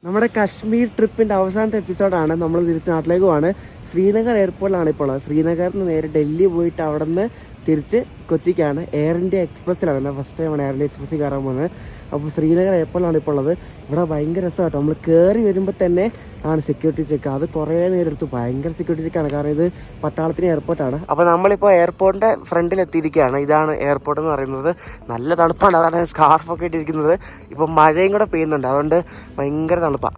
നമ്മുടെ കശ്മീർ ട്രിപ്പിൻ്റെ അവസാനത്തെ എപ്പിസോഡാണ്. നമ്മൾ തിരിച്ച് നാട്ടിലേക്ക് പോവാണ്. ശ്രീനഗർ എയർപോർട്ടിലാണ് ഇപ്പോൾ ഉള്ളത്. ശ്രീനഗറിൽ നിന്ന് നേരെ ഡൽഹി പോയിട്ട് അവിടെ നിന്ന് തിരിച്ച് കൊച്ചിക്കാണ്. എയർ ഇന്ത്യ എക്സ്പ്രസ്സിലാണ്. ഫസ്റ്റ് ടൈമാണ് എയർ ഇന്ത്യ എക്സ്പ്രസ്സിൽ കയറാൻ പോകുന്നത്. അപ്പോൾ ശ്രീനഗർ എയർപോർട്ടിലാണ് ഇപ്പോൾ ഉള്ളത്. ഇവിടെ ഭയങ്കര രസമാട്ടോ. നമ്മൾ കയറി വരുമ്പോൾ തന്നെ ആണ് സെക്യൂരിറ്റി ചെക്ക്. അത് കുറേ നേരം എടുത്തു. ഭയങ്കര സെക്യൂരിറ്റി ചെക്കാണ്, കാരണം ഇത് പട്ടാളത്തിന് എയർപോർട്ടാണ്. അപ്പോൾ നമ്മളിപ്പോൾ എയർപോർട്ടിൻ്റെ ഫ്രണ്ടിൽ എത്തിയിരിക്കുകയാണ്. ഇതാണ് എയർപോർട്ട് എന്ന് പറയുന്നത്. നല്ല തണുപ്പാണ്, അതാണ് സ്കാർഫൊക്കെ ഇട്ടിരിക്കുന്നത്. ഇപ്പം മഴയും കൂടെ പെയ്യുന്നുണ്ട്, അതുകൊണ്ട് ഭയങ്കര തണുപ്പാണ്.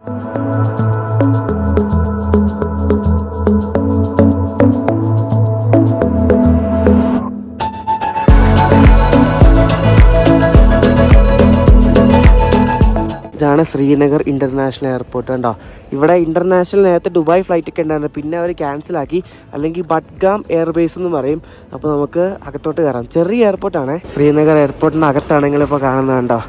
ഇതാണ് ശ്രീനഗർ ഇൻ്റർനാഷണൽ എയർപോർട്ട്. കണ്ടോ, ഇവിടെ ഇൻ്റർനാഷണൽ നേരത്തെ ദുബായ് ഫ്ലൈറ്റ് ഒക്കെ ഉണ്ടായിരുന്നു, പിന്നെ അവർ ക്യാൻസലാക്കി. അല്ലെങ്കിൽ ബഡ്ഗാം എയർബേസ് എന്ന് പറയും. അപ്പോൾ നമുക്ക് അകത്തോട്ട് കയറാം. ചെറിയ എയർപോർട്ടാണ്. ശ്രീനഗർ എയർപോർട്ടിന് അകത്താണെങ്കിൽ ഇപ്പോൾ കാണുന്നത് കണ്ടോ,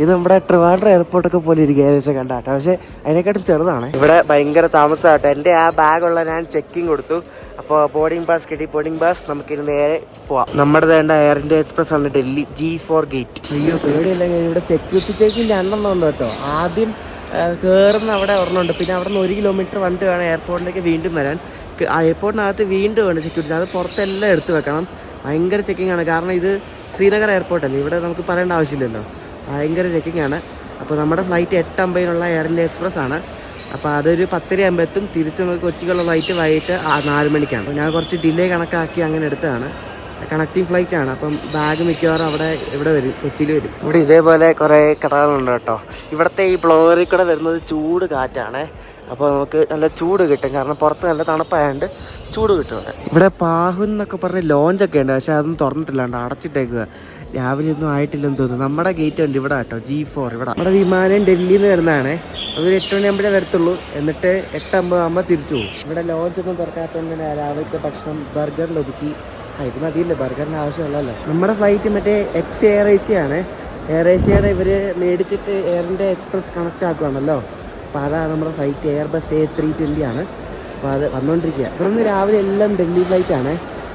ഇത് നമ്മുടെ ട്രിവാൻഡ്രം എയർപോർട്ടൊക്കെ പോലെ ഇരിക്കുക ഏകദേശം കണ്ടാട്ടോ. പക്ഷേ അതിനെക്കാട്ടും ചെറുതാണ്. ഇവിടെ ഭയങ്കര താമസമാട്ടോ. എൻ്റെ ആ ബാഗുള്ള ഞാൻ ചെക്കിങ് കൊടുത്തു. അപ്പോൾ ബോർഡിംഗ് പാസ് കിട്ടി. ബോർഡിംഗ് പാസ് നമുക്കിത് നേരെ പോവാം. നമ്മുടെ വേണ്ട എയർ ഇന്ത്യ എക്സ്പ്രസ് ആണ് ഡൽഹി G4 ഗേറ്റ്. അയ്യോ പേടിയല്ല, ഇവിടെ സെക്യൂരിറ്റി ചെക്കിൻ്റെ എണ്ണം ഉണ്ട് കേട്ടോ. ആദ്യം കയറുന്ന അവിടെ ഒരെണ്ണമുണ്ട്, പിന്നെ അവിടെ നിന്ന് 1 കിലോമീറ്റർ വണ്ടി വേണം എയർപോർട്ടിലേക്ക് വീണ്ടും വരാൻ. ആ എയർപോർട്ടിനകത്ത് വീണ്ടും വേണം സെക്യൂരിറ്റി. അത് പുറത്തെല്ലാം എടുത്ത് വെക്കണം. ഭയങ്കര ചെക്കിംഗ് ആണ്, കാരണം ഇത് ശ്രീനഗർ എയർപോർട്ടല്ലേ, ഇവിടെ നമുക്ക് പറയേണ്ട ആവശ്യമില്ലല്ലോ. ഭയങ്കര ചെക്കിംഗ് ആണ്. അപ്പോൾ നമ്മുടെ ഫ്ലൈറ്റ് 8:50 എയർ ഇന്ത്യ എക്സ്പ്രസ് ആണ്. അപ്പോൾ അതൊരു 10:50 എത്തും. തിരിച്ച് നമുക്ക് കൊച്ചിക്കുള്ള ഫ്ലൈറ്റ് വൈകിട്ട് 4 മണിക്കാണ്. അപ്പോൾ ഞാൻ കുറച്ച് ഡിലേ കണക്കാക്കി അങ്ങനെ എടുത്തതാണ്. കണക്റ്റിംഗ് ഫ്ലൈറ്റ് ആണ്. അപ്പം ബാഗ് മിക്കവാറും ഇവിടെ വരും, കൊച്ചിയിൽ വരും. ഇവിടെ ഇതേപോലെ കുറേ കടകളുണ്ട് കേട്ടോ. ഇവിടുത്തെ ഈ ബ്ലോറിൽ കൂടെ വരുന്നത് ചൂട് കാറ്റാണ്. അപ്പോൾ നമുക്ക് നല്ല ചൂട് കിട്ടും, കാരണം പുറത്ത് നല്ല തണുപ്പായതുകൊണ്ട് ചൂട് കിട്ടും. ഇവിടെ പാഹു എന്നൊക്കെ പറഞ്ഞ് ലോഞ്ചൊക്കെ ഉണ്ട്, പക്ഷേ അതൊന്നും തുറന്നിട്ടില്ല, അടച്ചിട്ടേക്കുക. രാവിലെ ഒന്നും ആയിട്ടില്ലെന്ന് തോന്നുന്നു. നമ്മുടെ ഗേറ്റ് ഉണ്ട് ഇവിടെ കേട്ടോ, G4. ഇവിടെ നമ്മുടെ വിമാനം ഡൽഹിയിൽ നിന്ന് വരുന്നതാണ്. അതൊരു 8 മണിയാകുമ്പോഴേ വരത്തുള്ളൂ. എന്നിട്ട് 8:50 ആകുമ്പോൾ തിരിച്ചു പോകും. ഇവിടെ ലോഞ്ചൊന്നും തുറക്കാത്തതുകൊണ്ട് തന്നെ രാവിലത്തെ ഭക്ഷണം ബർഗറിൽ ഒതുക്കി. ഇത് മതിയില്ല, ബർഗറിന് ആവശ്യമുള്ളല്ലോ. നമ്മുടെ ഫ്ലൈറ്റ് മറ്റേ എയർ ഏഷ്യ ആണ്. എയർ ഏഷ്യയുടെ ഇവർ മേടിച്ചിട്ട് എയർ ഇന്ത്യ എക്സ്പ്രസ് കണക്ട് ആക്കുകയാണല്ലോ. അപ്പോൾ അതാണ് നമ്മുടെ ഫ്ലൈറ്റ്. എയർബസ് A320 ആണ്. അപ്പോൾ അത് വന്നുകൊണ്ടിരിക്കുക. ഇവിടെ നിന്ന് രാവിലെ എല്ലാം ഡൽഹി ഫ്ലൈറ്റാണ്.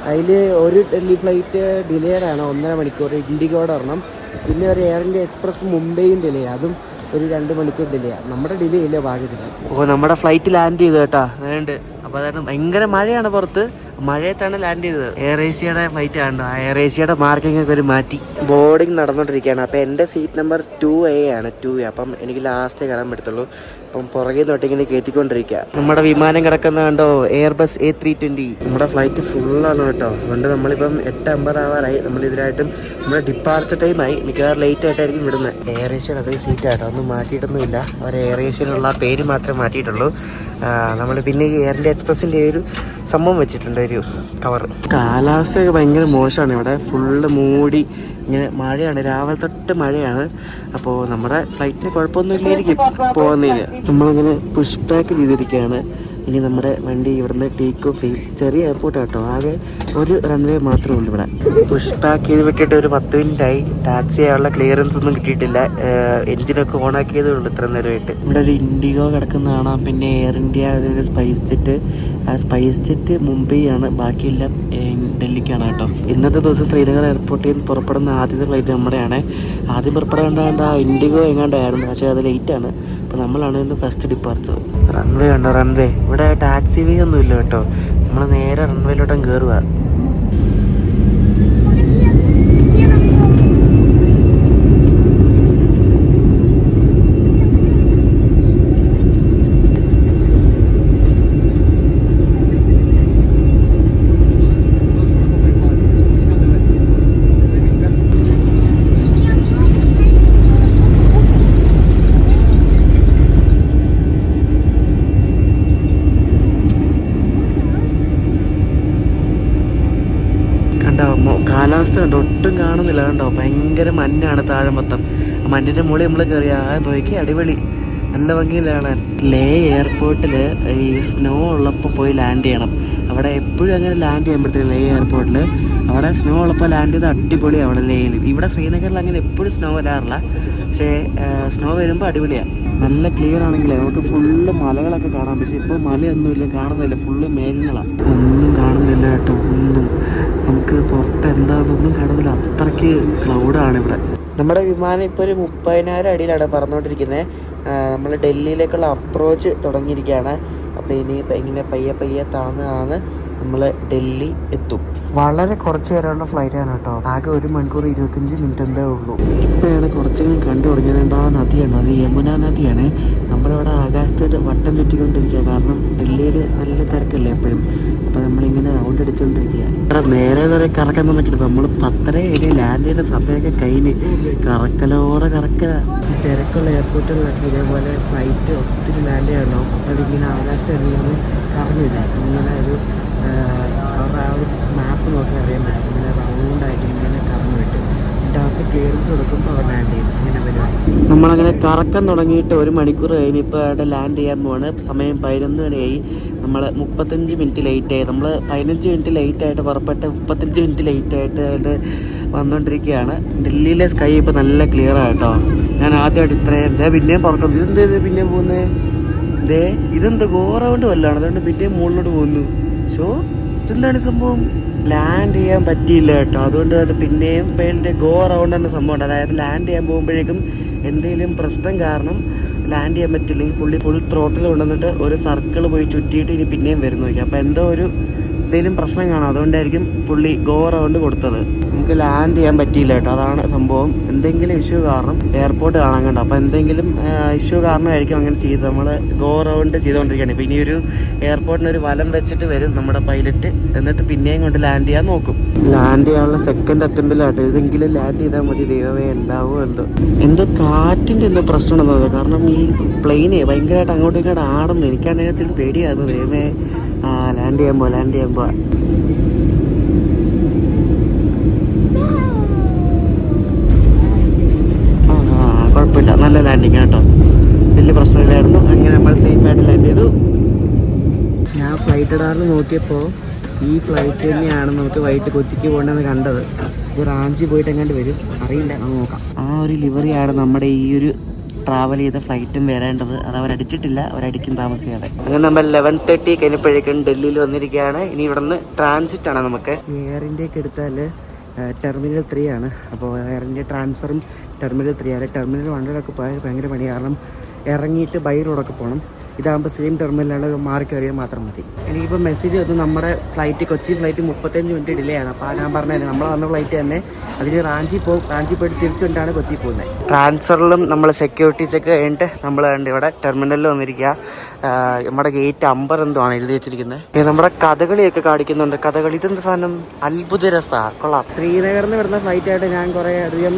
അതിൽ ഒരു ഡൽഹി ഫ്ലൈറ്റ് ഡിലേഡ് ആണ്, 1.5 മണിക്കൂർ. ഇൻഡിഗോയുടെ ഒരെണ്ണം. പിന്നെ ഒരു എയർ ഇന്ത്യ എക്സ്പ്രസ് മുംബൈയും ഡിലേ, അതും ഒരു 2 മണിക്കൂർ ഡിലേ. നമ്മുടെ ഡിലേ ഇല്ല ഭാഗ്യത്തിന്. നമ്മുടെ ഫ്ലൈറ്റ് ലാൻഡ് ചെയ്തു കേട്ടോ. വേണ്ട. അപ്പോൾ അതാണ് ഭയങ്കര മഴയാണ് പുറത്ത്. മഴയത്താണ് ലാൻഡ് ചെയ്തത്. എയർ ഏഷ്യയുടെ ഫ്ലൈറ്റ് ആണ്. ആ എയർ ഏഷ്യയുടെ മാർക്കിംഗ് ഒക്കെ ഒരു മാറ്റി. ബോർഡിങ് നടന്നുകൊണ്ടിരിക്കുകയാണ്. അപ്പോൾ എൻ്റെ സീറ്റ് നമ്പർ 2A ആണ്. 2A. അപ്പം എനിക്ക് ലാസ്റ്റേ കയറാൻ പറ്റത്തുള്ളൂ. അപ്പം പുറകെ തൊട്ടിങ്ങനെ കയറ്റിക്കൊണ്ടിരിക്കുക. നമ്മുടെ വിമാനം കിടക്കുന്ന കണ്ടോ, എയർബസ് A320. നമ്മുടെ ഫ്ലൈറ്റ് ഫുള്ളാണ് കേട്ടോ. അതുകൊണ്ട് നമ്മളിപ്പം 8:50 ആവാറായി. നമ്മളിതിനായിട്ടും നമ്മുടെ ഡിപ്പാർച്ചർ ടൈമായി. മിക്കവാറും ലേറ്റ് ആയിട്ടായിരിക്കും വിടുന്നത്. എയർ ഏഷ്യയുടെ അതേ സീറ്റാട്ടോ, ഒന്നും മാറ്റിയിട്ടൊന്നുമില്ല. അവർ എയർ ഏഷ്യയിലുള്ള പേര് മാത്രമേ മാറ്റിയിട്ടുള്ളൂ. നമ്മൾ പിന്നെ എയർ ഇന്ത്യ എക്സ്പ്രസിൻ്റെ ഒരു സംഭവം വെച്ചിട്ടുണ്ട്, ഒരു കവർ. കാലാവസ്ഥയൊക്കെ ഭയങ്കര മോശമാണ്. ഇവിടെ ഫുള്ള് മൂടി ഇങ്ങനെ മഴയാണ്, രാവിലെ തൊട്ട് മഴയാണ്. അപ്പോൾ നമ്മുടെ ഫ്ലൈറ്റിന് കുഴപ്പമൊന്നും ഇല്ലായിരിക്കും പോകുന്നതിന്. നമ്മളിങ്ങനെ പുഷ് പാക്ക് ചെയ്തിരിക്കുകയാണ്. ഇനി നമ്മുടെ വണ്ടി ഇവിടുന്ന് ടേക്ക് ഓഫ് ചെയ്യും. ചെറിയ എയർപോർട്ട് കേട്ടോ, ആകെ ഒരു റൺവേ മാത്രമേ ഉള്ളൂ ഇവിടെ. പുഷ് പാക്ക് ചെയ്ത് വിട്ടിട്ട് ഒരു 10 മിനിറ്റായി. ടാക്സി ചെയ്യാനുള്ള ക്ലിയറൻസ് ഒന്നും കിട്ടിയിട്ടില്ല. എൻജിനൊക്കെ ഓണാക്കിയതേ ഉള്ളൂ ഇത്ര നേരമായിട്ട്. ഇവിടെ ഒരു ഇൻഡിഗോ കിടക്കുന്ന കാണാം. പിന്നെ എയർ ഇന്ത്യ ഒരു സ്പൈസ് ജെറ്റ്. ആ സ്പൈസ് ജെറ്റ് മുംബൈ ആണ്, ബാക്കിയെല്ലാം ഡൽഹിക്കാണ് കേട്ടോ. ഇന്നത്തെ ദിവസം ശ്രീനഗർ എയർപോർട്ടിൽ നിന്ന് പുറപ്പെടുന്ന ആദ്യത്തെ ഫ്ലൈറ്റ് നമ്മുടെയാണ്. ആദ്യം പുറപ്പെടേണ്ട ഇൻഡിഗോ എങ്ങാണ്ടായിരുന്നു, പക്ഷേ അത് ലേറ്റാണ്. അപ്പോൾ നമ്മളാണ് ഇന്ന് ഫസ്റ്റ് ഡിപ്പാർച്ചർ. റൺവേ ഉണ്ടോ? റൺവേ ഇവിടെ ടാക്സി വേ ഒന്നും ഇല്ല കേട്ടോ. നമ്മൾ നേരെ റൺവേയിലോട്ടും കയറുക. കാലാവസ്ഥ കണ്ടോ, ഒട്ടും കാണുന്നില്ല കണ്ടോ. ഭയങ്കര മഞ്ഞാണ് താഴെ മൊത്തം. മഞ്ഞിൻ്റെ മുകളിൽ നമ്മൾ കയറിയ നോക്കി അടിപൊളി, നല്ല ഭംഗിയിലാണ്. ലേ എയർപോർട്ടിൽ ഈ സ്നോ ഉള്ളപ്പോൾ പോയി ലാൻഡ് ചെയ്യണം. അവിടെ എപ്പോഴും അങ്ങനെ ലാൻഡ് ചെയ്യുമ്പോഴത്തേക്കും ലേ എയർപോർട്ടിൽ അവിടെ സ്നോ ഉള്ളപ്പോൾ ലാൻഡ് ചെയ്ത് അടിപൊളിയാണ് അവിടെ ലേയിൽ. ഇവിടെ ശ്രീനഗറിൽ അങ്ങനെ എപ്പോഴും സ്നോ വരാറില്ല, പക്ഷേ സ്നോ വരുമ്പോൾ അടിപൊളിയാണ്. നല്ല ക്ലിയർ ആണെങ്കിലേ നമുക്ക് ഫുള്ള് മലകളൊക്കെ കാണാം. പക്ഷേ ഇപ്പോൾ മലയൊന്നുമില്ല, കാണുന്നില്ല, ഫുള്ള് മേഘങ്ങളാണ്. ഒന്നും കാണുന്നില്ല കേട്ടോ, ഒന്നും. നമുക്ക് പുറത്ത് എന്താണെന്നൊന്നും കാണുന്നില്ല, അത്രയ്ക്ക് ക്ലൗഡാണ് ഇവിടെ. നമ്മുടെ വിമാനം ഇപ്പോൾ ഒരു 30,000 അടിയിലാണ് പറന്നുകൊണ്ടിരിക്കുന്നത്. നമ്മൾ ഡൽഹിയിലേക്കുള്ള അപ്രോച്ച് തുടങ്ങിയിരിക്കുകയാണ്. അപ്പോൾ ഇനിയിപ്പോൾ ഇങ്ങനെ പയ്യെ താന്ന് നമ്മൾ ഡൽഹി എത്തും. വളരെ കുറച്ച് നേരമുള്ള ഫ്ലൈറ്റാണ് കേട്ടോ. ആകെ 1 മണിക്കൂർ 25 മിനിറ്റ് എന്തേ ഉള്ളൂ. ഇപ്പോഴാണ് കുറച്ചെങ്കിലും കണ്ടു തുടങ്ങിയത്. ആ നദിയാണ്, അത് യമുന നദിയാണ്. നമ്മളിവിടെ ആകാശത്തോട്ട് വട്ടം ചുറ്റിക്കൊണ്ടിരിക്കുക. കാരണം ഡൽഹിയിൽ നല്ല തിരക്കല്ലേ എപ്പോഴും. അപ്പോൾ നമ്മളിങ്ങനെ റൗണ്ട് അടിച്ചുകൊണ്ടിരിക്കുക. അത്ര നേരെ കറക്കാൻ നോക്കിയിട്ട് നമ്മൾ 10:30 ലാൻഡ് ചെയ്യുന്ന സമയമൊക്കെ കഴിഞ്ഞ് കറക്കലോടെ കറക്കല. തിരക്കുള്ള എയർപോർട്ടുകളൊക്കെ ഇതേപോലെ ഫ്ലൈറ്റ് ഒത്തിരി ലാൻഡ് ചെയ്യണ്ടാവും. അപ്പോൾ അതിങ്ങനെ ആകാശത്ത് ഇറങ്ങിയാണ് കറങ്ങില്ല. ഇങ്ങനെ ഒരു അവരുടെ ആ ഒരു മാപ്പ് നോക്കി അറിയാൻ പറ്റും. ഇങ്ങനെ റൗണ്ടായിട്ട് ഇങ്ങനെ കറങ്ങി വിട്ട് എന്നിട്ട് അവർക്ക് ക്ലിയറൻസ് കൊടുക്കുമ്പോൾ അവർ ലാൻഡ് ചെയ്യും. അങ്ങനെ പരിപാടി. നമ്മളങ്ങനെ കറക്കം തുടങ്ങിയിട്ട് 1 മണിക്കൂർ കഴിഞ്ഞ് ഇപ്പോൾ അവിടെ ലാൻഡ് ചെയ്യാൻ പോവാണ്. സമയം 11 മണിയായി. നമ്മൾ 35 മിനിറ്റ് ലേറ്റായി. നമ്മൾ 15 മിനിറ്റ് ലേറ്റായിട്ട് പുറപ്പെട്ട് 35 മിനിറ്റ് ലേറ്റായിട്ട് അവിടെ വന്നുകൊണ്ടിരിക്കുകയാണ്. ഡൽഹിയിലെ സ്കൈ ഇപ്പോൾ നല്ല ക്ലിയർ ആയിട്ടോ. ഞാൻ ആദ്യമായിട്ട് ഇത്രയും പിന്നെയും പുറക്കുന്നത്. ഇതെന്ത് പിന്നെയും പോകുന്നത്? ഇതെന്ത് ഗോ റൗണ്ട് വല്ലാണ്. അതുകൊണ്ട് പിന്നെയും മുകളിലോട്ട് പോകുന്നു. ഷോ ഇതെന്താണ് സംഭവം? ലാൻഡ് ചെയ്യാൻ പറ്റിയില്ല കേട്ടോ. അതുകൊണ്ട് പിന്നെയും പേരിൻ്റെ ഗോ അറൗണ്ട് എന്ന സംഭവം ഉണ്ട്. അതായത് ലാൻഡ് ചെയ്യാൻ പോകുമ്പോഴേക്കും എന്തെങ്കിലും പ്രശ്നം കാരണം ലാൻഡ് ചെയ്യാൻ പറ്റില്ലെങ്കിൽ പുള്ളി ഫുൾ ത്രോട്ടിൽ കൊണ്ടുവന്നിട്ട് ഒരു സർക്കിൾ പോയി ചുറ്റിയിട്ട് ഇനി പിന്നെയും വരുന്നു നോക്കി. അപ്പോൾ എന്തോ എന്തെങ്കിലും പ്രശ്നം കാണാം. അതുകൊണ്ടായിരിക്കും പുള്ളി ഗോ റൗണ്ട് കൊടുത്തത്. നമുക്ക് ലാൻഡ് ചെയ്യാൻ പറ്റിയില്ല കേട്ടോ. അതാണ് സംഭവം. എന്തെങ്കിലും ഇഷ്യൂ കാരണം എയർപോർട്ട് കാണാൻ കണ്ടോ. അപ്പോൾ എന്തെങ്കിലും ഇഷ്യൂ കാരണമായിരിക്കും അങ്ങനെ ചെയ്തത്. നമ്മൾ ഗോ റൗണ്ട് ചെയ്തുകൊണ്ടിരിക്കുകയാണ്. ഇപ്പോൾ ഇനി ഒരു എയർപോർട്ടിനൊരു വലം വെച്ചിട്ട് വരും നമ്മുടെ പൈലറ്റ്. എന്നിട്ട് പിന്നെയും കൊണ്ട് ലാൻഡ് ചെയ്യാൻ നോക്കും. ലാൻഡ് ചെയ്യാനുള്ള സെക്കൻഡ് അറ്റംപ്റ്റിലാട്ടോ. ഇതെങ്കിലും ലാൻഡ് ചെയ്താൽ മതി. ദൈവമേ എന്താവോ എന്തോ കാറ്റിൻ്റെ എന്തോ പ്രശ്നമുണ്ടെന്നത്. കാരണം ഈ പ്ലെയിനെ ഭയങ്കരമായിട്ട് അങ്ങോട്ടും ഇങ്ങോട്ട് ആടുന്നു. എനിക്കാണ് അതിനകത്ത് പേടിയായിരുന്നു. ദൈവമേ ലാൻഡ് ചെയ്യുമ്പോൾ കുഴപ്പമില്ല. നല്ല ലാൻഡിങ് കേട്ടോ. വലിയ പ്രശ്നമില്ലായിരുന്നു. അങ്ങനെ നമ്മൾ സേഫായിട്ട് ലാൻഡ് ചെയ്തു. ഞാൻ ഫ്ലൈറ്റ് ഇടാറിൽ നോക്കിയപ്പോൾ ഈ ഫ്ലൈറ്റ് തന്നെയാണ് നമുക്ക് വൈകിട്ട് കൊച്ചിക്ക് പോകേണ്ടതെന്ന് കണ്ടത്. ഇത് റാഞ്ചി പോയിട്ട് എങ്ങാണ്ട് വരും അറിയില്ല, നമുക്ക് നോക്കാം. ആ ഒരു ലിവറിയാണ് നമ്മുടെ ഈ ഒരു ട്രാവൽ ചെയ്ത ഫ്ലൈറ്റും വരേണ്ടത്. അത് അവരടിച്ചിട്ടില്ല, അവരടിക്കും താമസിക്കാതെ. അങ്ങനെ നമ്മൾ 11:30 കഴിഞ്ഞപ്പോഴേക്കും ഡൽഹിയിൽ വന്നിരിക്കുകയാണ്. ഇനി ഇവിടെ നിന്ന് ട്രാൻസിറ്റാണ് നമുക്ക്. എയർ ഇന്ത്യക്ക് എടുത്താൽ ടെർമിനൽ 3 ആണ്. അപ്പോൾ എയർ ഇന്ത്യ ട്രാൻസ്ഫറും ടെർമിനൽ 3 ആണ്. ടെർമിനൽ 1 പോയാൽ ഭയങ്കര പണി. കാരണം ഇറങ്ങിയിട്ട് ബൈ റോഡൊക്കെ പോകണം. ഇതാകുമ്പോൾ സെയിം ടെർമിനലാണ്, മാറി കയറിയാൽ മാത്രം മതി. എനിക്കിപ്പോൾ മെസ്സേജ് വന്നു നമ്മുടെ കൊച്ചി ഫ്ലൈറ്റ് 35 മിനിറ്റ് ഡിലേ ആണ്. അപ്പോൾ ഞാൻ പറഞ്ഞത് നമ്മൾ വന്ന ഫ്ലൈറ്റ് തന്നെ അതിന് റാഞ്ചി പോയിട്ട് തിരിച്ചുകൊണ്ടാണ് കൊച്ചി പോകുന്നത്. ട്രാൻസ്ഫറിലും നമ്മൾ സെക്യൂരിറ്റി ചെക്ക് കഴിഞ്ഞിട്ട് നമ്മൾ ഇവിടെ ടെർമിനലിൽ വന്നിരിക്കുക. നമ്മുടെ ഗേറ്റ് 50 എന്തോ ആണ് എഴുതി വെച്ചിരിക്കുന്നത്. നമ്മുടെ കഥകളിയൊക്കെ കാണിക്കുന്നുണ്ട്. കഥകളി ഇതെന്ത് സാധനം? അത്ഭുത രസമാണ്, കൊള്ളാം. ശ്രീനഗറിൽ നിന്ന് വരുന്ന ഫ്ലൈറ്റായിട്ട് ഞാൻ കുറേ അധികം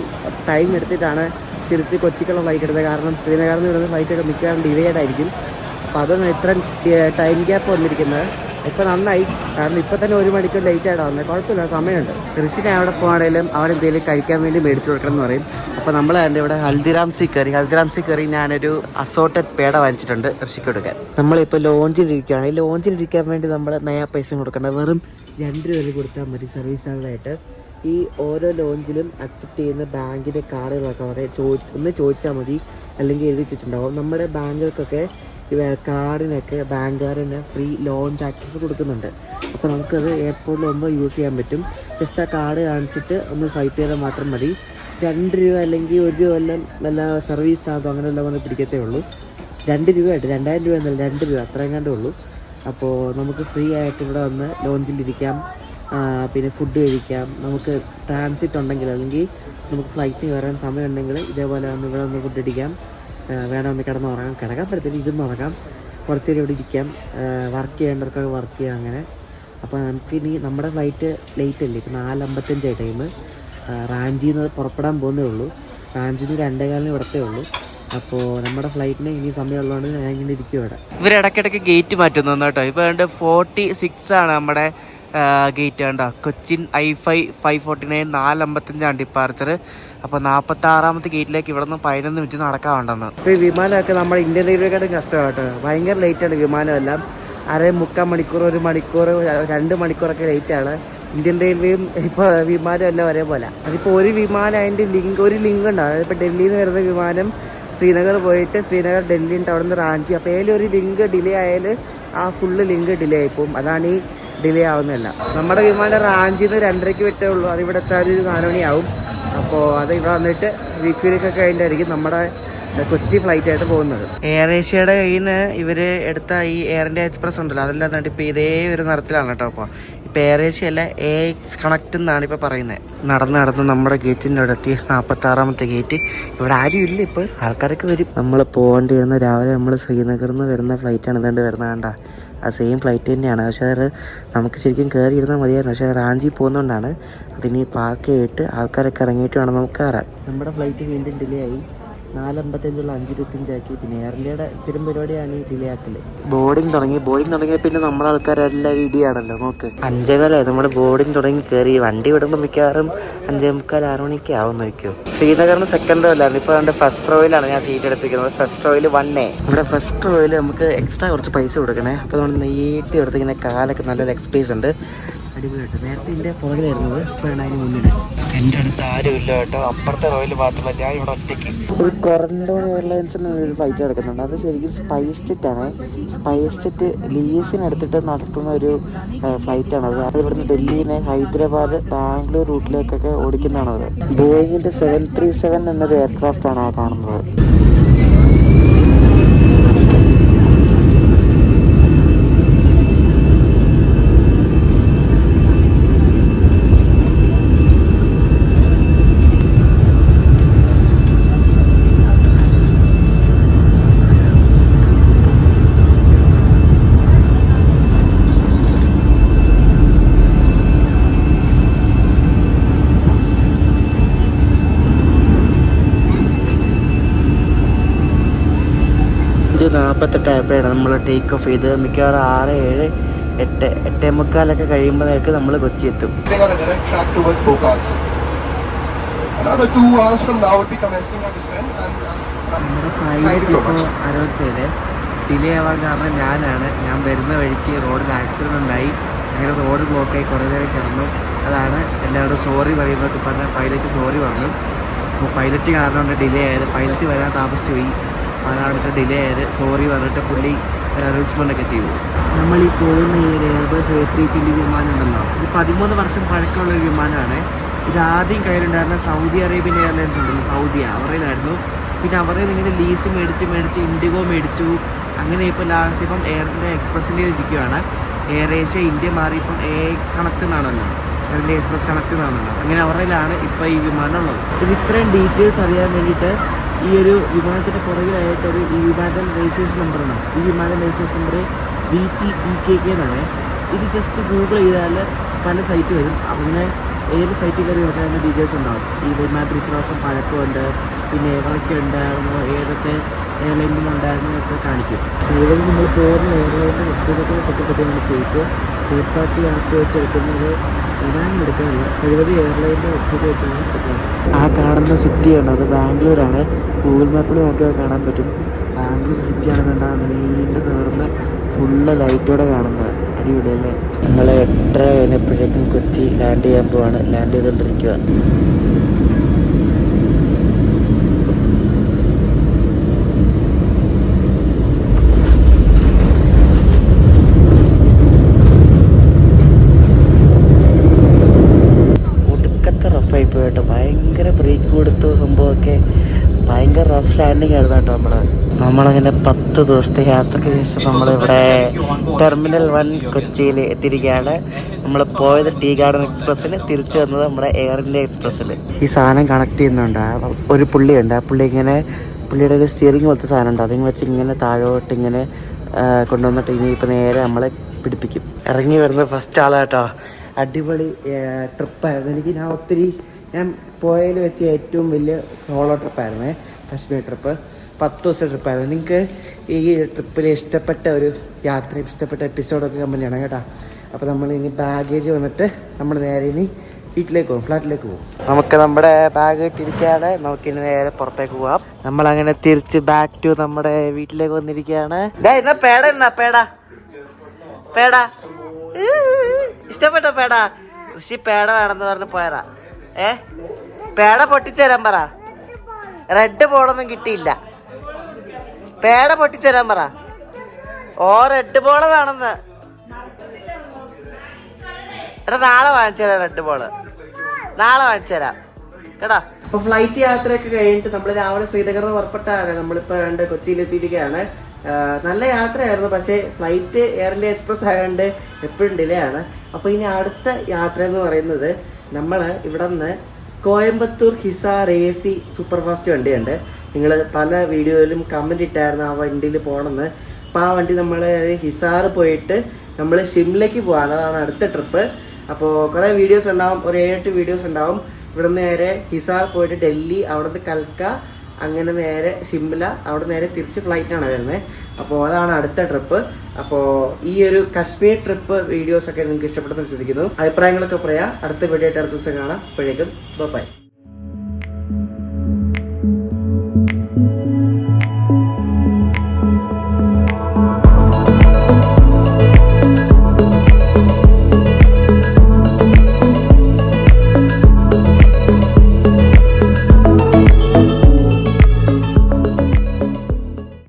ടൈം എടുത്തിട്ടാണ് തിരിച്ച് കൊച്ചിക്കുള്ള ഫ്ലൈറ്റ് എടുത്തത്. കാരണം ശ്രീനഗറിൽ നിന്ന് വരുന്ന ഫ്ലൈറ്റൊക്കെ മിക്കവാറും ഡിലേഡ് ആയിരിക്കും. അപ്പോൾ അതൊന്നും ഇത്ര ടൈം ഗ്യാപ്പ് വന്നിരിക്കുന്നത് ഇപ്പോൾ നന്നായി. കാരണം ഇപ്പോൾ തന്നെ 1 മണിക്കൂർ ലേറ്റായിട്ടാണ് വന്നത്. കുഴപ്പമില്ല, സമയമുണ്ട്. ഋഷിനെ അവിടെ പോകുകയാണെങ്കിലും അവരെന്തെങ്കിലും കഴിക്കാൻ വേണ്ടി മേടിച്ചു കൊടുക്കണം എന്ന് പറയും. അപ്പോൾ നമ്മൾ എൻ്റെ ഇവിടെ ഹൽദിറാംസിൽ കയറി ഞാനൊരു അസോർട്ടഡ് പേട വാങ്ങിച്ചിട്ടുണ്ട് ഋഷിക്ക് കൊടുക്കാൻ. നമ്മളിപ്പോൾ ലോഞ്ചിലിരിക്കുകയാണ്. ഈ ലോഞ്ചിലിരിക്കാൻ വേണ്ടി നമ്മൾ നയാ പൈസ കൊടുക്കേണ്ട. വെറും 2 രൂപ കൊടുത്താൽ മതി സർവീസ് ചാർജായിട്ട്. ഈ ഓരോ ലോഞ്ചിലും അക്സെപ്റ്റ് ചെയ്യുന്ന ബാങ്കിൻ്റെ കാർഡുകളൊക്കെ അവരെ ചോദിച്ചാൽ മതി, അല്ലെങ്കിൽ എഴുതി വെച്ചിട്ടുണ്ടാവും. നമ്മുടെ ബാങ്കുകൾക്കൊക്കെ കാർഡിനൊക്കെ ബാങ്കുകാരന് ഫ്രീ ലോഞ്ച് ആക്സസ് കൊടുക്കുന്നുണ്ട്. അപ്പോൾ നമുക്കത് എയർപോർട്ടിൽ പോകുമ്പോൾ യൂസ് ചെയ്യാൻ പറ്റും. ജസ്റ്റ് ആ കാർഡ് കാണിച്ചിട്ട് ഒന്ന് സ്വൈപ്പ് ചെയ്താൽ മാത്രം മതി. 2 രൂപ അല്ലെങ്കിൽ 1 രൂപ എല്ലാം വല്ല സർവീസ് ചാർജോ അങ്ങനെയെല്ലാം വന്ന് പിടിക്കത്തേ ഉള്ളൂ. 2 രൂപയായിട്ട് 2000 രൂപ എന്നല്ല 2 രൂപ അത്രയും കണ്ടേ ഉള്ളൂ. അപ്പോൾ നമുക്ക് ഫ്രീ ആയിട്ട് ഇവിടെ വന്ന് ലോഞ്ചിലിരിക്കാം, പിന്നെ ഫുഡ് കഴിക്കാം. നമുക്ക് ട്രാൻസിറ്റ് ഉണ്ടെങ്കിൽ അല്ലെങ്കിൽ നമുക്ക് ഫ്ലൈറ്റിന് കയറാൻ സമയം ഉണ്ടെങ്കിൽ ഇതേപോലെ വന്ന് ഇവിടെ വന്ന് ഫുഡ് അടിക്കാം. വേണമെന്ന് കിടക്കാൻ പറ്റത്തില്ല, ഇരുന്ന് ഉറങ്ങാം. കുറച്ച് നേരം ഇവിടെ ഇരിക്കാം. വർക്ക് ചെയ്യേണ്ടവർക്കൊക്കെ വർക്ക് ചെയ്യാം അങ്ങനെ. അപ്പോൾ നമുക്കിനി നമ്മുടെ ഫ്ലൈറ്റ് ലേറ്റ് അല്ലേ, ഇപ്പോൾ 4:55 ടൈം. റാഞ്ചിയിൽ നിന്ന് പുറപ്പെടാൻ പോകുന്നേ ഉള്ളൂ. റാഞ്ചിയിൽ നിന്ന് 2:15 ഇവിടത്തേ ഉള്ളൂ. അപ്പോൾ നമ്മുടെ ഫ്ലൈറ്റിന് ഇനി സമയമുള്ളതുകൊണ്ട് ഞാൻ ഇങ്ങനെ ഇരിക്കും ഇവിടെ. ഇവർ ഇടയ്ക്കിടയ്ക്ക് ഗേറ്റ് മാറ്റുന്നു കേട്ടോ. ഇപ്പോൾ 46 ആണ് നമ്മുടെ ഗേറ്റ് കണ്ടോ. Cochin I-5 549 4:55 departure. അപ്പോൾ 46ാമത്തെ ഗേറ്റിലേക്ക് ഇവിടെ നിന്ന് 11 മിനിറ്റ് നടക്കാറുണ്ടെന്ന്. ഇപ്പോൾ ഈ വിമാനമൊക്കെ നമ്മുടെ ഇന്ത്യൻ റെയിൽവേക്കാട്ടും കഷ്ടമാട്ടോ. ഭയങ്കര ലേറ്റാണ് വിമാനമെല്ലാം. 3/4 മണിക്കൂർ 1 മണിക്കൂർ 2 മണിക്കൂറൊക്കെ ലേറ്റാണ്. ഇന്ത്യൻ റെയിൽവേയും ഇപ്പോൾ വിമാനം എല്ലാം ഒരേപോലെ. അതിപ്പോൾ ഒരു വിമാനം അതിൻ്റെ ഒരു ലിങ്ക് ഉണ്ട്. അതായത് ഇപ്പോൾ ഡൽഹിയിൽ നിന്ന് വരുന്ന വിമാനം ശ്രീനഗർ പോയിട്ട് ശ്രീനഗർ ഡൽഹി ഉണ്ട്, അവിടെ നിന്ന് റാഞ്ചി. അപ്പോൾ ഏതെങ്കിലും ഒരു ലിങ്ക് ഡിലേ ആയാൽ ആ ഫുള്ള് ലിങ്ക് ഡിലേ ആയിപ്പോവും. അതാണ് ഈ ഡിലേ ആവുന്നില്ല. നമ്മുടെ വിമാനം റാഞ്ചിയിൽ നിന്ന് 2:30 വിട്ടേ ഉള്ളൂ. അത് ഇവിടെ എത്താൻ ഒരു 4 മണിയാവും. അപ്പോൾ അത് ഇവിടെ വന്നിട്ട് റീഫ്യൂലൊക്കെ കഴിഞ്ഞിട്ടായിരിക്കും. നമ്മുടെ കൊച്ചി ഫ്ലൈറ്റ് ആയിട്ട് പോകുന്നത്. എയർ ഏഷ്യയുടെ കയ്യിൽ നിന്ന് ഇവർ എടുത്ത ഈ എയർ ഇന്ത്യ എക്സ്പ്രസ് ഉണ്ടല്ലോ, അതെല്ലാം ഇപ്പോൾ ഇതേ ഒരു നിറത്തിലാണ് കേട്ടോ. ഇപ്പോൾ എയർ ഏഷ്യ അല്ല, എക്സ് കണക്ട് എന്നാണ് ഇപ്പോൾ പറയുന്നത്. നടന്ന് നമ്മുടെ ഗേറ്റിൻ്റെ അവിടെ എത്തി. 46ാമത്തെ ഗേറ്റ്. ഇവിടെ ആരും ഇല്ല ഇപ്പോൾ, ആൾക്കാരൊക്കെ വരും. നമ്മൾ പോകേണ്ടി വരുന്ന രാവിലെ നമ്മൾ ശ്രീനഗറിൽ നിന്ന് വരുന്ന ഫ്ലൈറ്റാണ് ഇതുകൊണ്ട് വരുന്നത്. കണ്ട ആ സെയിം ഫ്ലൈറ്റ് തന്നെയാണ്. പക്ഷേ അത് നമുക്ക് ശരിക്കും കയറി ഇരുന്നാൽ മതിയായിരുന്നു. പക്ഷേ റാഞ്ചി പോകുന്നതുകൊണ്ടാണ് അതിനി പാർക്ക് ചെയ്തിട്ട് ആൾക്കാരൊക്കെ ഇറങ്ങിയിട്ട് വേണം നമുക്ക് കയറാൻ. നമ്മുടെ ഫ്ലൈറ്റ് വീണ്ടും ഡിലേ ആയി. 4:55 5:25 ആക്കി. പിന്നെ എയർ ഇന്ത്യയുടെ സ്ഥിരം പരിപാടിയാണ് ഈ ഡിലേ ആക്കല്. ബോർഡിങ് തുടങ്ങിയ പിന്നെ നമ്മുടെ ആൾക്കാരെല്ലാവരും ഇടിയാണല്ലോ. നോക്ക് 5:15 നമ്മുടെ ബോർഡിങ് തുടങ്ങി കയറി. വണ്ടി വിടുമ്പോൾ മിക്കവാറും 5:45 6 മണിക്ക് ആവും നോക്കിയോ. ശ്രീനഗറിന് സെക്കൻഡ് റോ അല്ലായിരുന്നു, ഇപ്പോൾ അതിൻ്റെ ഫസ്റ്റ് റോയിലാണ് ഞാൻ സീറ്റ് എടുത്തിരിക്കുന്നത്. ഫസ്റ്റ് റോയിൽ 1A. ഇവിടെ ഫസ്റ്റ് റോയിൽ നമുക്ക് എക്സ്ട്രാ കുറച്ച് പൈസ കൊടുക്കണേ. അപ്പോൾ നമ്മൾ നീട്ടി എടുത്തിങ്ങനെ കാലൊക്കെ നല്ല ലെഗ് സ്പേസ് ഉണ്ട്, അടിപൊളിയായിട്ട്. നേരത്തെ ഇതിൻ്റെ പുറകിലായിരുന്നത്, ഇപ്പോഴാണ് അതിന് മുന്നിൽ. എൻ്റെ അടുത്ത് ആരും ഇല്ല കേട്ടോ, അപ്പുറത്തെ റോയിൽ മാത്രമല്ല, ഞാൻ ഇവിടെ ഒറ്റയ്ക്ക്. ഒരു കൊറണ്ടോൺ എയർലൈൻസിന് ഒരു ഫ്ലൈറ്റ് എടുക്കുന്നുണ്ട്. അത് ശരിക്കും സ്പൈസ് ജെറ്റാണ്. സ്പൈസ് ജെറ്റ് ലീസിനെടുത്തിട്ട് നടത്തുന്ന ഒരു ഫ്ലൈറ്റാണത്. അത് ഇവിടുന്ന് ഡൽഹിനെ ഹൈദരാബാദ് ബാംഗ്ലൂർ റൂട്ടിലേക്കൊക്കെ ഓടിക്കുന്നതാണത്. ബോയിങ്ങിൻ്റെ 737 എന്നൊരു എയർക്രാഫ്റ്റാണ് ആ കാണുന്നത്. ആയപ്പോഴാണ് നമ്മൾ ടേക്ക് ഓഫ് ചെയ്ത്. മിക്കവാറും 6, 7, 8, 8:45 കഴിയുമ്പോഴേക്ക് നമ്മൾ കൊച്ചി എത്തും. നമ്മുടെ പൈലറ്റ് ഇപ്പോൾ അനൗൺസ് ചെയ്തേ ഡിലേ ആവാൻ കാരണം ഞാൻ വരുന്ന വഴിക്ക് റോഡിൽ ആക്സിഡൻ്റ് ഉണ്ടായി. അങ്ങനെ റോഡ് ബ്ലോക്കായി കുറേ നേരം കിടന്നു. അതാണ് എല്ലാവരോടും സോറി പറയുന്നതൊക്കെ പറഞ്ഞാൽ പൈലറ്റ് സോറി പറഞ്ഞു. അപ്പോൾ പൈലറ്റ് കാരണമാണ് ഡിലേ ആയത്. പൈലറ്റ് വരാൻ താമസിച്ചു പോയി, അതാണ് ഡിലേ ആയത്. സോറി പറഞ്ഞിട്ട് പുള്ളി അനൗൺസ്മെൻ്റൊക്കെ ചെയ്തു. നമ്മൾ ഈ പോകുന്ന ഈ എയർബസ് A320 വിമാനം ഉണ്ടല്ലോ, ഇത് 13 വർഷം പഴക്കമുള്ളൊരു വിമാനമാണ്. ഇത് ആദ്യം കയ്യിലുണ്ടായിരുന്ന സൗദി അറേബ്യൻ എയർലൈൻസ് ഉണ്ടല്ലോ, സൗദിയ, അവരുടെയിലായിരുന്നു. പിന്നെ അവരെ ഇങ്ങനെ ലീസ് മേടിച്ച് ഇൻഡിഗോ മേടിച്ചു. അങ്ങനെ ഇപ്പോൾ ലാസ്റ്റ് ഇപ്പം എയർ ഇന്ത്യ എക്സ്പ്രസിൻ്റെ ഇരിക്കുകയാണ്. എയർ ഏഷ്യ ഇന്ത്യ മാറി ഇപ്പം AX കണക്ട് എന്നാണല്ലോ, എയർ ഇന്ത്യ എക്സ്പ്രസ് കണക്ട് എന്നാണല്ലോ. അങ്ങനെ അവരുടെയിലാണ് ഇപ്പോൾ ഈ വിമാനം ഉള്ളത്. ഇത് ഇത്രയും ഡീറ്റെയിൽസ് അറിയാൻ വേണ്ടിയിട്ട് ഈ ഒരു വിമാനത്തിൻ്റെ പുറകിലായിട്ടൊരു ഈ വിമാനത്തിൻ്റെ രജിസ്ട്രേഷൻ നമ്പറാണ്. ഈ വിമാനത്തിൻ്റെ രജിസ്ട്രേഷൻ നമ്പർ VTEKK എന്നാണ്. ഇത് ജസ്റ്റ് ഗൂഗിൾ ചെയ്താൽ പല സൈറ്റ് വരും. അങ്ങനെ ഏത് സൈറ്റിൽ കയറി നോക്കാൻ അതിൻ്റെ ഡീറ്റെയിൽസ് ഉണ്ടാകും. ഈ വിമാനത്തിൽ ഇത്ര വർഷം പഴക്കമുണ്ട്, പിന്നെ എവിടെയൊക്കെ ഉണ്ടായിരുന്നു, ഏതൊക്കെ എയർലൈനിലുണ്ടായിരുന്നു എന്നൊക്കെ കാണിക്കും. ഇവിടെ നമ്മൾ പോകുന്ന എയർലൈനിൻ്റെ വെബ്സൈറ്റൊക്കെ പറ്റിയാണ് സേഫ്. തേർഡ് പാർട്ടി ആപ്പ് വെച്ചെടുക്കുന്നത് ഇടാനും എടുക്കാനില്ല. 70 എയർലൈനിൻ്റെ വെബ്സൈറ്റ് വെച്ചാണ് എടുക്കുന്നത്. ആ കാണുന്ന സിറ്റിയാണ്, അത് ബാംഗ്ലൂരാണ്. ഗൂഗിൾ മാപ്പിൽ നോക്കിയാൽ കാണാൻ പറ്റും. ബാംഗ്ലൂർ സിറ്റി ആണെന്നുണ്ടാകും, നീണ്ടു തീർന്ന് ഫുള്ള് ലൈറ്റോടെ കാണുന്നത്. അടിപൊളിയല്ലേ. നമ്മൾ 8:30 കഴിഞ്ഞപ്പോഴേക്കും കൊച്ചി ലാൻഡ് ചെയ്യാൻ പോവാണ്. ലാൻഡ് ചെയ്തുകൊണ്ടിരിക്കുക. റഫായിപ്പോയി കേട്ടോ, ഭയങ്കര ബ്രേക്ക് കൊടുത്തു. സംഭവമൊക്കെ ഭയങ്കര റഫ് ലാൻഡിങ് ആയിരുന്നു കേട്ടോ. നമ്മളങ്ങനെ 10 ദിവസത്തെ യാത്രയ്ക്ക് ശേഷം നമ്മളിവിടെ ടെർമിനൽ 1 കൊച്ചിയിൽ എത്തിയിരിക്കുകയാണ്. നമ്മൾ പോയത് ടീ ഗാർഡൻ എക്സ്പ്രസ്സിൽ, തിരിച്ചു വന്നത് നമ്മുടെ എയർ ഇന്ത്യ എക്സ്പ്രസ്സിൽ. ഈ സാധനം കണക്ട് ചെയ്യുന്നുണ്ട്. ഒരു പുള്ളിയുണ്ട്, ആ പുള്ളിയുടെ ഒരു സ്റ്റിയറിംഗ് പോലത്തെ സാധനം ഉണ്ട്. അതിങ്ങനെ വെച്ച് ഇങ്ങനെ താഴോട്ട് ഇങ്ങനെ കൊണ്ടുവന്നിട്ട് ഇനിയിപ്പോൾ നേരെ നമ്മളെ പിടിപ്പിക്കും. ഇറങ്ങി വരുന്ന ഫസ്റ്റ് ആളാട്ടോ. അടിപൊളി ട്രിപ്പായിരുന്നു. ഞാൻ പോയതിൽ വെച്ച് ഏറ്റവും വലിയ സോളോ ട്രിപ്പായിരുന്നേ, കശ്മീർ ട്രിപ്പ്. 10 ദിവസത്തെ ട്രിപ്പായിരുന്നു. നിങ്ങൾക്ക് ഈ ട്രിപ്പിൽ ഇഷ്ടപ്പെട്ട ഒരു യാത്ര, ഇഷ്ടപ്പെട്ട എപ്പിസോഡൊക്കെ കമൻറ്റ് ചെയ്യണം കേട്ടോ. അപ്പോൾ നമ്മൾ ഇനി ബാഗേജ് വന്നിട്ട് നമ്മൾ നേരെ ഇനി വീട്ടിലേക്ക് പോകും, ഫ്ലാറ്റിലേക്ക് പോകും. നമുക്ക് നമ്മുടെ ബാഗ് ഇട്ടിരിക്കുകയാണ്. നമുക്കിനി നേരെ പുറത്തേക്ക് പോവാം. നമ്മളങ്ങനെ തിരിച്ച് ബാക്ക് ടു നമ്മുടെ വീട്ടിലേക്ക് വന്നിരിക്കുകയാണ്. പേട ഇഷ്ടപ്പെട്ടോ? പേട കൃഷി പേട വേണമെന്ന് പറഞ്ഞ് പോയതാ. പേട പൊട്ടിച്ചേരാൻ പറ. റെഡ് ബോളൊന്നും കിട്ടിയില്ല. പേട പൊട്ടിച്ചേരാൻ പറ. റെഡ് ബോള് വേണമെന്ന്. നാളെ വാങ്ങിച്ചു തരാം. റെഡ് ബോള് നാളെ വാങ്ങിച്ചു തരാം കേട്ടോ. അപ്പോൾ ഫ്ലൈറ്റ് യാത്രയൊക്കെ കഴിഞ്ഞിട്ട് നമ്മൾ രാവിലെ ശ്രീനഗറിൽ പുറപ്പെട്ടാണ് നമ്മളിപ്പോൾ കണ്ട് കൊച്ചിയിലെത്തിയിരിക്കുകയാണ്. നല്ല യാത്രയായിരുന്നു. പക്ഷേ ഫ്ലൈറ്റ് എയർ ഇന്ത്യ എക്സ്പ്രസ് ആയതുകൊണ്ട് എപ്പോഴും ഡിലേ ആണ്. അപ്പോൾ ഇനി അടുത്ത യാത്ര എന്ന് പറയുന്നത് നമ്മൾ ഇവിടെ നിന്ന് Coimbatore Hisar AC super fast വണ്ടിയുണ്ട്. നിങ്ങൾ പല വീഡിയോയിലും കമൻറ്റ് ഇട്ടായിരുന്നു ആ വണ്ടിയിൽ പോകണമെന്ന്. അപ്പോൾ ആ വണ്ടി നമ്മൾ ഹിസാർ പോയിട്ട് നമ്മൾ ഷിംലയ്ക്ക് പോകാൻ, അതാണ് അടുത്ത ട്രിപ്പ്. അപ്പോൾ കുറേ വീഡിയോസ് ഉണ്ടാവും, ഒരു 7-8 വീഡിയോസ് ഉണ്ടാവും. ഇവിടെ നിന്ന് നേരെ ഹിസാർ പോയിട്ട് ഡൽഹി, അവിടുന്ന് കൽക്ക, അങ്ങനെ നേരെ ഷിംല, അവിടെ നേരെ തിരിച്ച് ഫ്ലൈറ്റാണ് വരുന്നത്. അപ്പോൾ അതാണ് അടുത്ത ട്രിപ്പ്. അപ്പോൾ ഈ ഒരു കശ്മീർ ട്രിപ്പ് വീഡിയോസൊക്കെ നിങ്ങൾക്ക് ഇഷ്ടപ്പെട്ടെന്ന് ശ്രദ്ധിക്കുന്നു. അഭിപ്രായങ്ങളൊക്കെ പറയാം. അടുത്ത വീഡിയോ ആയിട്ട് അടുത്ത ദിവസം കാണാം. അപ്പോഴേക്കും ബൈ.